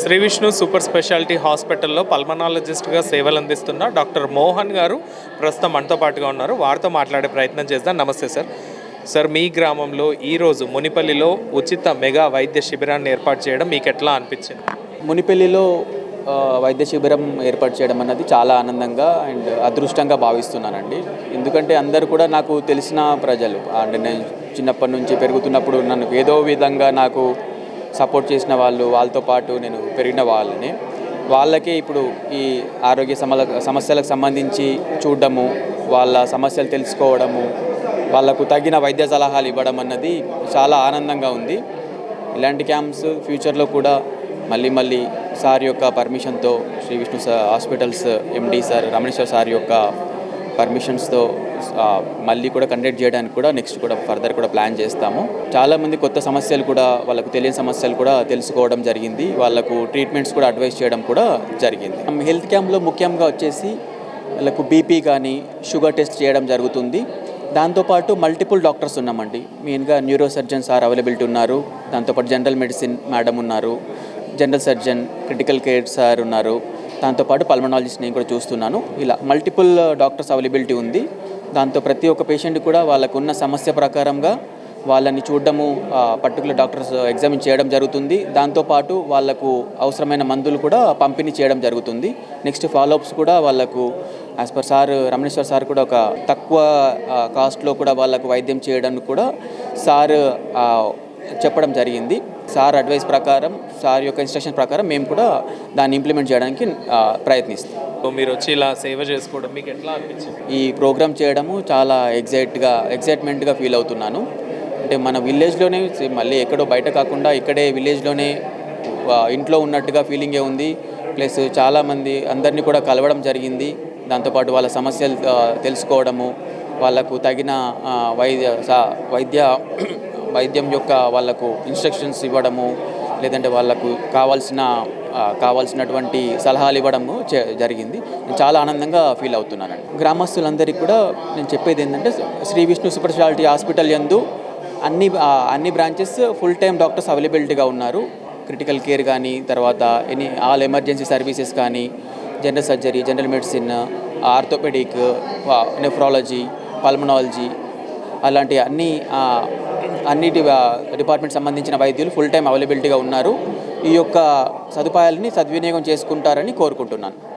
Shri Vishnu super speciality హాస్పిటల్లో పల్మనాలజిస్ట్గా సేవలు అందిస్తున్న డాక్టర్ మోహన్ గారు ప్రస్తుతం మనతో పాటుగా ఉన్నారు. వారితో మాట్లాడే ప్రయత్నం చేద్దాం. నమస్తే సార్. సార్, మీ గ్రామంలో ఈరోజు మునిపల్లిలో ఉచిత మెగా వైద్య శిబిరాన్ని ఏర్పాటు చేయడం మీకు ఎట్లా అనిపించింది? మునిపల్లిలో వైద్య శిబిరం ఏర్పాటు చేయడం అన్నది చాలా ఆనందంగా అండ్ అదృష్టంగా భావిస్తున్నానండి. ఎందుకంటే అందరూ కూడా నాకు తెలిసిన ప్రజలు, అంటే నేను చిన్నప్పటి నుంచి పెరుగుతున్నప్పుడు నన్ను ఏదో విధంగా నాకు సపోర్ట్ చేసిన వాళ్ళు, వాళ్ళతో పాటు నేను పెరిగిన వాళ్ళని, వాళ్ళకే ఇప్పుడు ఈ ఆరోగ్య సమస్యలకు సంబంధించి చూడడము, వాళ్ళ సమస్యలు తెలుసుకోవడము, వాళ్ళకు తగిన వైద్య సలహాలు ఇవ్వడం అన్నది చాలా ఆనందంగా ఉంది. ఇలాంటి క్యాంప్స్ ఫ్యూచర్లో కూడా మళ్ళీ సార్ యొక్క పర్మిషన్తో, Shri Vishnu hospitals MD sir Ramaneshwar sir యొక్క పర్మిషన్స్తో మళ్ళీ కూడా కండక్ట్ చేయడానికి కూడా నెక్స్ట్ కూడా ఫర్దర్ కూడా ప్లాన్ చేస్తాము. చాలామంది కొత్త సమస్యలు కూడా, వాళ్ళకు తెలియని సమస్యలు కూడా తెలుసుకోవడం జరిగింది. వాళ్ళకు ట్రీట్మెంట్స్ కూడా అడ్వైస్ చేయడం కూడా జరిగింది. హెల్త్ క్యాంప్లో ముఖ్యంగా వచ్చేసి వాళ్ళకు బీపీ కానీ షుగర్ టెస్ట్ చేయడం జరుగుతుంది. దాంతోపాటు మల్టిపుల్ డాక్టర్స్ ఉన్నామండి. మెయిన్గా న్యూరో సర్జన్ సార్ అవైలబిలిటీ ఉన్నారు. దాంతోపాటు జనరల్ మెడిసిన్ మేడం ఉన్నారు, general surgeon, critical care sir ఉన్నారు. దాంతోపాటు పల్మనాలజిస్ట్ నేను కూడా చూస్తున్నాను. ఇలా మల్టిపుల్ డాక్టర్స్ అవైలబిలిటీ ఉంది. దాంతో ప్రతి ఒక్క పేషెంట్ కూడా వాళ్ళకు ఉన్న సమస్య ప్రకారంగా వాళ్ళని చూడడము, పర్టికులర్ డాక్టర్స్ ఎగ్జామిన్ చేయడం జరుగుతుంది. దాంతోపాటు వాళ్ళకు అవసరమైన మందులు కూడా పంపిణీ చేయడం జరుగుతుంది. నెక్స్ట్ ఫాలోఅప్స్ కూడా వాళ్ళకు as per sir Ramaneshwar sir కూడా ఒక తక్కువ కాస్ట్లో కూడా వాళ్ళకు వైద్యం చేయడానికి కూడా సార్ చెప్పడం జరిగింది. సార్ అడ్వైస్ ప్రకారం, సార్ యొక్క ఇన్స్ట్రక్షన్ ప్రకారం మేము కూడా దాన్ని ఇంప్లిమెంట్ చేయడానికి ప్రయత్నిస్తాం. మీరు వచ్చి ఇలా సేవ చేసుకోవడం మీకు ఎట్లా అనిపించింది? ఈ ప్రోగ్రామ్ చేయడము చాలా ఎగ్జైట్మెంట్గా ఫీల్ అవుతున్నాను. అంటే మన విలేజ్లోనే, మళ్ళీ ఎక్కడో బయట కాకుండా ఇక్కడే విలేజ్లోనే ఇంట్లో ఉన్నట్టుగా ఫీలింగే ఉంది. ప్లస్ చాలామంది అందరినీ కూడా కలవడం జరిగింది. దాంతోపాటు వాళ్ళ సమస్యలు తెలుసుకోవడము, వాళ్ళకు తగిన వైద్యం యొక్క వాళ్ళకు ఇన్స్ట్రక్షన్స్ ఇవ్వడము, లేదంటే వాళ్ళకు కావాల్సినటువంటి సలహాలు ఇవ్వడము జరిగింది. నేను చాలా ఆనందంగా ఫీల్ అవుతున్నానండి. గ్రామస్తులందరికీ కూడా నేను చెప్పేది ఏంటంటే, Shri Vishnu super speciality hospital యందు అన్ని బ్రాంచెస్ ఫుల్ టైం డాక్టర్స్ అవైలబిలిటీగా ఉన్నారు. క్రిటికల్ కేర్ కానీ, తర్వాత ఆల్ ఎమర్జెన్సీ సర్వీసెస్ కానీ, general surgery, general medicine, orthopaedic, nephrology, pulmonology, అలాంటి అన్నిటి డిపార్ట్మెంట్ సంబంధించిన వైద్యులు ఫుల్ టైం అవైలబిలిటీగా ఉన్నారు. ఈ యొక్క సదుపాయాలని సద్వినియోగం చేసుకుంటారని కోరుకుంటున్నాను.